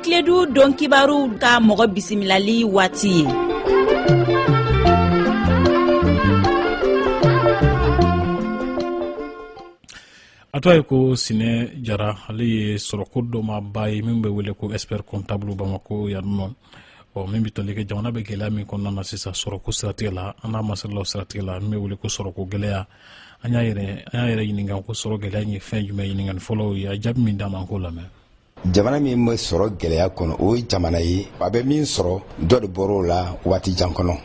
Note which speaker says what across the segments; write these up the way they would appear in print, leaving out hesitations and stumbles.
Speaker 1: Tiledu don kibaru ka mogo bisimilali wati.
Speaker 2: Atoye ko Sine Diarra ali soroko do ma baye min be wele ko expert comptable Bamako ya non o min bi tolike jamana be gela min konna na sisa soroko stratela ana masalo stratela me wele ko soroko gelea anya yere yininga ko soroko gelea ni fin jume yininga follow ya jab min dama ko la me
Speaker 3: jamana min me soro geleya kono o jamana yi abe min soro do de boro la wati jankono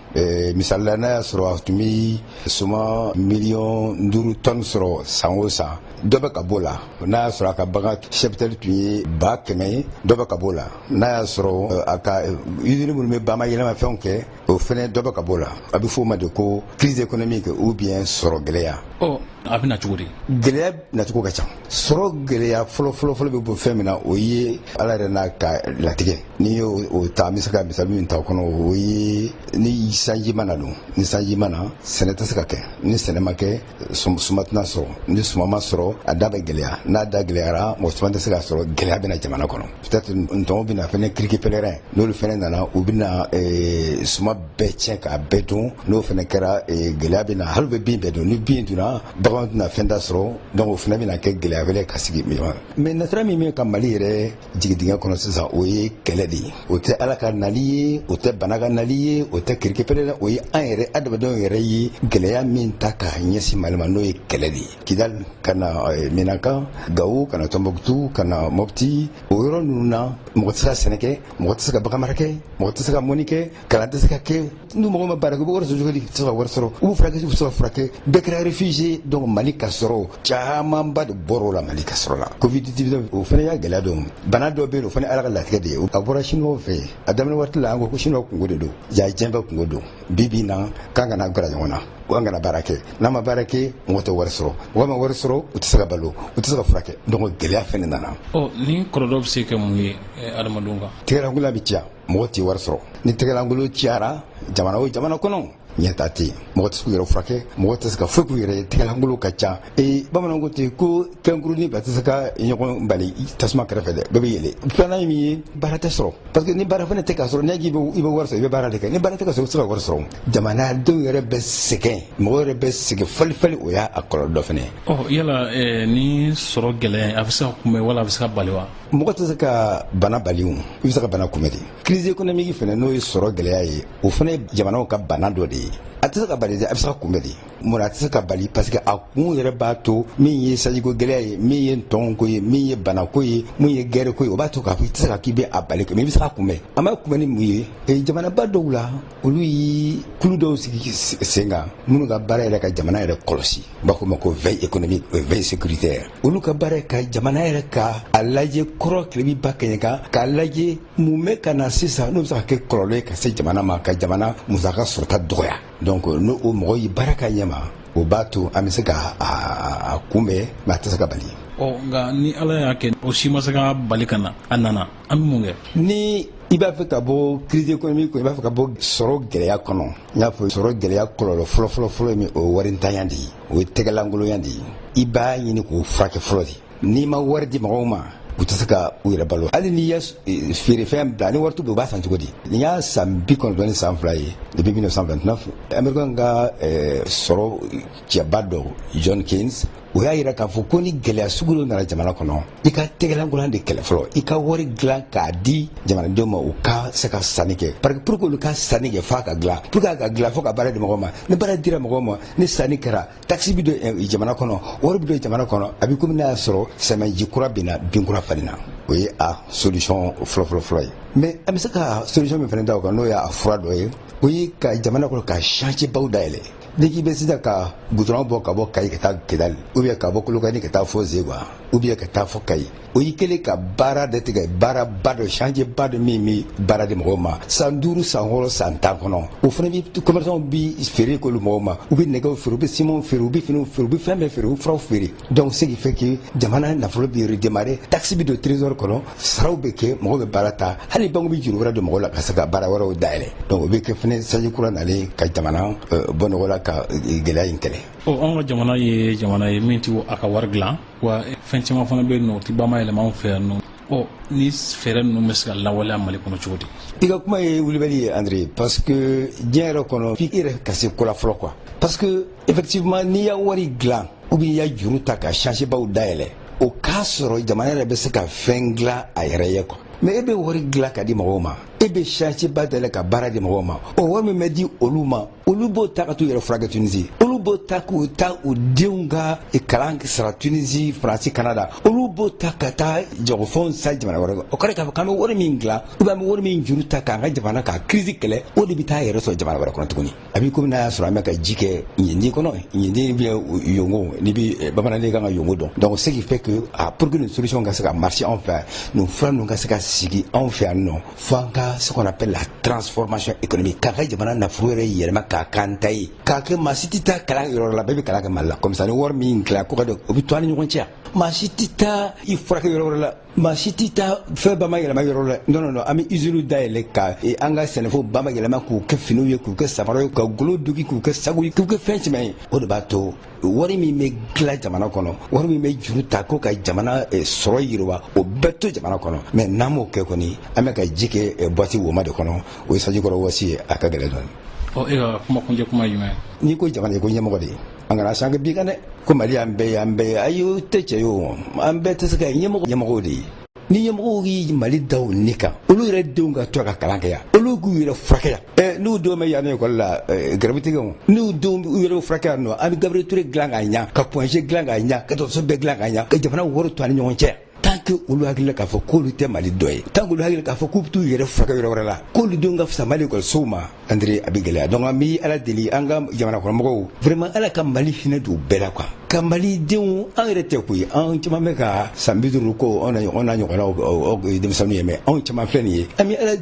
Speaker 3: misalla na soro atumi suma million nduru ton soro sangosa dobe kabola na soro ka baga cheptel tuyi ba keme dobe kabola na soro aka yidini mun me bama yela ma fenke o fene dobe kabola abi fo ma de ko crise économique ou bien soro geleya
Speaker 2: o abina chuguri
Speaker 3: geleya na tuko ka cham soro geleya folo be bo femina o yi ala rena ka latige ni o ta misaka misal min ta kono o yi ni sanji mana no ni sanji mana seneta saka ke ni senema ke sumatna so ni sumama soro adabe geleya na da geleya mo sumanta saka soro geleya bina jamana kono peut-être nton bina fene kriki pelerin no le fene nana o bina suma beche ka bedon no fene kera geleya bina halbe bimbe do ni binduna bagon na fenda soro donc o fene bina ke geleya vele kasigi mi mais natra mi ka mali yere jigidinga kono sisa o ye keledi o te alaka nali o te banaga nali o te kriki pelerin o ye an yɛrɛ adamadenw yɛrɛ ye gɛlɛya min ta ka ɲɛsin mali ma n'o ye kɛlɛ de ye kidal kana minaka gawo kana tɔnbɔkutu kana mɔpti o yɔrɔ ninnu na mɔgɔ tɛ se ka sɛnɛ kɛ mɔgɔ tɛ se ka bagan mara kɛ mɔgɔ tɛ se ka mɔni kɛ kalan tɛ se ka kɛ n'u mɔgɔ ma baara kɛ u bɛ wari sɔrɔ cogo di u tɛ se ka wari sɔrɔ u b'u furakɛ u bɛ se ka furakɛ bɛɛ kɛra réfugié donc mali ka sɔrɔ camanba de bɔra o la mali ka sɔrɔ la covid 19 o fana y'a gɛlɛya dɔ bana dɔ bɛ yen o fana ala ka latigɛ de ye a bɔra chinois fɛ a daminɛ waati la an ko chinois kungo de don ja diɲɛ bɛɛ kungo don bibi na kan kana gara ɲɔgɔn na an kana baara kɛ n'a ma baara kɛ mɔgɔ tɛ wari sɔrɔ mɔgɔ ma wari sɔrɔ u tɛ se ka balo u tɛ se ka furakɛ donc gɛlɛya fɛnɛ nana
Speaker 2: ni kɔlɔlɔ bɛ se ka mun ye adamadenw kan
Speaker 3: tɛgɛlankola bɛ ciya mɔgɔ tɛ wari sɔrɔ ni tɛgɛlankolo ciyara jamana o jamana kɔnɔ ɲɛta tɛ yen mɔgɔ tɛ se k'u yɛrɛ furakɛ mɔgɔ tɛ se ka foyi k'u yɛrɛ ye tɛgɛlankolo ka ca bamananw ko ten ko fɛnkurunin bɛɛ tɛ se ka ɲɔgɔn bali tasuma kɛrɛfɛ dɛ bɛɛ bɛ yɛlɛ filanan ye min ye baara tɛ sɔrɔ parce que ni baara fana tɛ ka sɔrɔ n'i y'a i bɛ wari sɔrɔ i bɛ baara de kɛ ni baara tɛ ka sɔrɔ i tɛ se ka wari sɔrɔ jamanadenw yɛrɛ bɛ sɛgɛn mɔgɔ yɛrɛ bɛ sɛgɛn falifali o y'a kɔlɔlɔ dɔ fana ye.
Speaker 2: yala ni sɔrɔ gɛlɛya a bɛ se ka kunbɛn wala a bɛ se ka bali wa.
Speaker 3: mɔgɔ tɛ se ka bana bali o i bɛ se ka bana kunbɛn de crise économique fana n'o ye sɔrɔ gɛlɛya ye o fana ye jamanaw ka bana dɔ de ye a tɛ se ka bali dɛ a bɛ se ka kunbɛn de mun a tɛ se ka bali parce que a kun yɛrɛ b'a to min ye sajiko gɛlɛya ye min ye tɔn ko ye min ye bana ko ye min ye gɛrɛ ko ye o b'a to k'a fɔ i tɛ se ka k'i bɛ a bali mais i bɛ se ka kunbɛn a ma kunbɛn ni mun ye jamanaba dɔw la olu ye kulu dɔw sigi sen kan minnu ka baara yɛrɛ ka jamana yɛrɛ kɔlɔsi u b'a fɔ o ma ko veille économique veille sécuritaire olu ka baara ka jamana yɛrɛ ka a lajɛ kɔrɔ tile bɛ ba kɛɲɛ kan k'a lajɛ mun bɛ ka na sisan n'o bɛ se ka kɛ kɔlɔlɔ ye ka se jamana ma ka jamana musaka sɔrɔta dɔgɔya donc n'o o mɔgɔ ye baara ka ɲɛ ma o b'a to an bɛ se ka a kunbɛn mais a tɛ se ka bali.
Speaker 2: nka ni ala y'a kɛ o si ma se ka bali ka na a nana an bɛ mun kɛ.
Speaker 3: ni i b'a fɛ ka bɔ crise économique kɔnɔ i b'a fɛ ka bɔ sɔrɔ gɛlɛya kɔnɔ n y'a fɔ sɔrɔ gɛlɛya kɔlɔlɔ fɔlɔ ye min o ye waritanya de ye o ye tɛgɛlankolonya de ye i b'a ɲini k'o furakɛ fɔlɔ de n'i ma wari di mɔgɔw ma u tɛ se ka u yɛrɛ balo hali n'i ye feerefɛn bila ni wari t'u bolo u b'a san cogo di nin y'a san 92 ni san 2 ye depuis 1929 américain ka sɔrɔ cɛba dɔ John Keynes o y'a yira k'a fɔ ko ni gɛlɛya sugu dɔ nana jamana kɔnɔ i ka tɛgɛlankolon de kɛlɛ fɔlɔ i ka wari dilan k'a di jamanadenw ma u ka se ka sanni kɛ parce que pour que olu ka sanni kɛ f'a ka dilan pour que a ka dilan fo ka baara di mɔgɔw ma ni baara dira mɔgɔw ma ni sanni kɛra taxe bi don jamana kɔnɔ wari bi don jamana kɔnɔ a bɛ komi n'a y'a sɔrɔ sɛmɛji kura bɛ na bin kura falenna o ye a solution fɔlɔ ye mais an bɛ se ka solution min fana da o kan n'o y'a fura dɔ ye o ye ka jamana kɔnɔ ka chantier baw dayɛlɛ n'i k'i bɛ sisan ka goudron bɔ ka bɔ Kayi ka taa Kidali ou bien ka bɔ Kolokani ka taa fɔ Zegwa ou bien ka taa fɔ Kayi o y'i kɛlen ka baara de tigɛ baaraba dɔ chantier ba dɔ min bɛ baara di mɔgɔw ma san 5 san 6 san 10 kɔnɔ o fana bɛ commerçants bi feere k'olu mɔgɔw ma u bɛ nɛgɛw feere u bɛ ciment feere u bɛ finiw feere u bɛ fɛn bɛɛ feere u bɛ furaw feere donc ce qui fait que jamana nafolo bɛ redémarrer taxe bi don trésor kɔnɔ saraw bɛ kɛ mɔgɔw bɛ baara ta hali banque bɛ juru wɛrɛ don mɔgɔw la ka se ka baara wɛrɛw dayɛlɛ donc o bɛ kɛ fana sanji kura nalen ka jamana bɔ nɔgɔ la ka gɛlɛya in kɛlɛ.
Speaker 2: an ka jamana ye min ti a ka wari dilan wa fɛn caman fana bɛ yen nɔ o ti ba ma yɛlɛma anw fɛ yan nɔ ni fɛɛrɛ ninnu bɛ se ka lawaleya Mali kɔnɔ cogo di?
Speaker 3: I ka kuma ye wulibali ye André, parce que diɲɛ yɛrɛ kɔnɔ f'i yɛrɛ ka se ko la fɔlɔ quoi, parce que effectivement n'i y'a wari dilan ou bien i y'a juru ta ka change baw dayɛlɛ, o k'a sɔrɔ jamana yɛrɛ bɛ se ka fɛn dilan a yɛrɛ ye quoi. Mais e bɛ wari dilan ka di mɔgɔw ma, e bɛ change ba dayɛlɛ ka baara di mɔgɔw ma, o wari min bɛ di olu ma, olu b'o ta ka t'u yɛrɛ furakɛ Tunisie, olu b'o ta k'u ta u denw ka kalan sara Tunisie, Faransi, Canada, olu b'o ta ka taa jagofɛnw san jamana wɛrɛ kan. O kɔrɔ k'a fɔ k'an bɛ wari min dilan ou bien an bɛ wari min juru ta k'an ka jamana ka crise kɛlɛ, o de bɛ taa yɛrɛ sɔrɔ jamana wɛrɛ kɔnɔ tuguni. A b'i komi n'a y'a sɔrɔ an bɛ ka ji kɛ ɲindi kɔnɔ, ɲindi bɛ yongo, ni bɛ bamananden kan ka yongo dɔn. Donc ce qui fait que pour que une solution ka se ka marcher en fait, nous fura ninnu ka se ka sigi anw fɛ yan nɔ, fo an ka ce qu'on appelle la transformation économique, k'a ka jamana nafolo yɛrɛ yɛlɛma k'a k'an ta ye, k'a kɛ maa si tɛ taa kalan yɔrɔ la, bɛɛ bɛ kalan kɛ Mali la, comme ça ni wari min dilan ko ka dɔn o bɛ to an ni ɲɔgɔn cɛ. Maa si tɛ taa i furakɛ yɔrɔ wɛrɛ la, maa si tɛ taa fɛn ba ma yɛlɛma yɔrɔ la, non non non, an bɛ usine dayɛlɛ ka an ka sɛnɛfɛnw ba ma yɛlɛma k'u kɛ finiw ye, k'u kɛ samaraw ye, ka golo dogi k'u kɛ sago ye, k'u kɛ fɛn caman ye. O de b'a to wari min bɛ dilan jamana kɔnɔ, wari min bɛ juru ta ko ka jamana sɔrɔ yiriwa, o bɛɛ to jamana kɔnɔ. Mais n'an m'o kɛ kɔni, an bɛ ka ji kɛ boîte woma de kɔnɔ, o ye sanji kɔrɔ wɔsi ye, a ka gɛlɛn dɔɔni.
Speaker 2: E ka kuma kuncɛ kuma ye jumɛn?
Speaker 3: N'i ko jamana ye ko ɲɛmɔgɔ de ye, an kana san kɛ bi kan dɛ, ko Mali y'an bɛɛ ye, an bɛɛ ye, ayi o tɛ cɛ ye o, an bɛɛ tɛ se ka ɲɛmɔgɔw de ye. Ni ɲɛmɔgɔw y'i Mali da o ni kan, olu yɛrɛ denw ka to ka kalan kɛ yan, olu k'u yɛrɛ furakɛ yan. N'u denw bɛ yan n'ekɔli la gɛrɛbutigɛw, n'u denw u yɛrɛ furakɛ yan nɔ, an bɛ Gabriel Touré dilan k'a ɲa, ka Point dilan k'a ɲa, ka dɔgɔtɔrɔso bɛɛ dilan k'a ɲa, ka jamana wari to an ni ɲɔgɔn cɛ. Tant que olu hakili k'a fɔ k'olu tɛ Mali dɔ ye, tant que olu hakili k'a fɔ k'u bɛ t'u yɛrɛ furakɛ yɔrɔ wɛrɛ la, k'olu denw ka fisa Mali ekɔlisow ma, André a bɛ gɛlɛya. Donc an bɛ Ala deli an ka jamana kɔnɔmɔgɔw, vraiment Ala ka Mali hinɛ don bɛɛ la quoi. Ka Mali denw an yɛrɛ tɛ koyi, an caman bɛ ka san 50 ko on n'a ɲɔgɔnnaw denmisɛnninw ye, mais anw caman filɛ nin ye, an bɛ Ala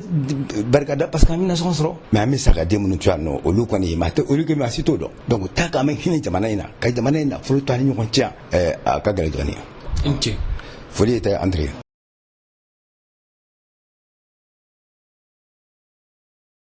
Speaker 3: barikada parce que an bɛ nasɔngɔ sɔrɔ, mais an bɛ saga den minnu to yan nɔ, olu kɔni olu kɛ maa si t'o dɔn. Donc tant qu'an bɛ hinɛ jamana in na, ka jamana in nafolo to an ni ɲɔgɔn cɛ, a ka gɛlɛn dɔɔni.
Speaker 2: Ok.
Speaker 3: Foli tɛ André.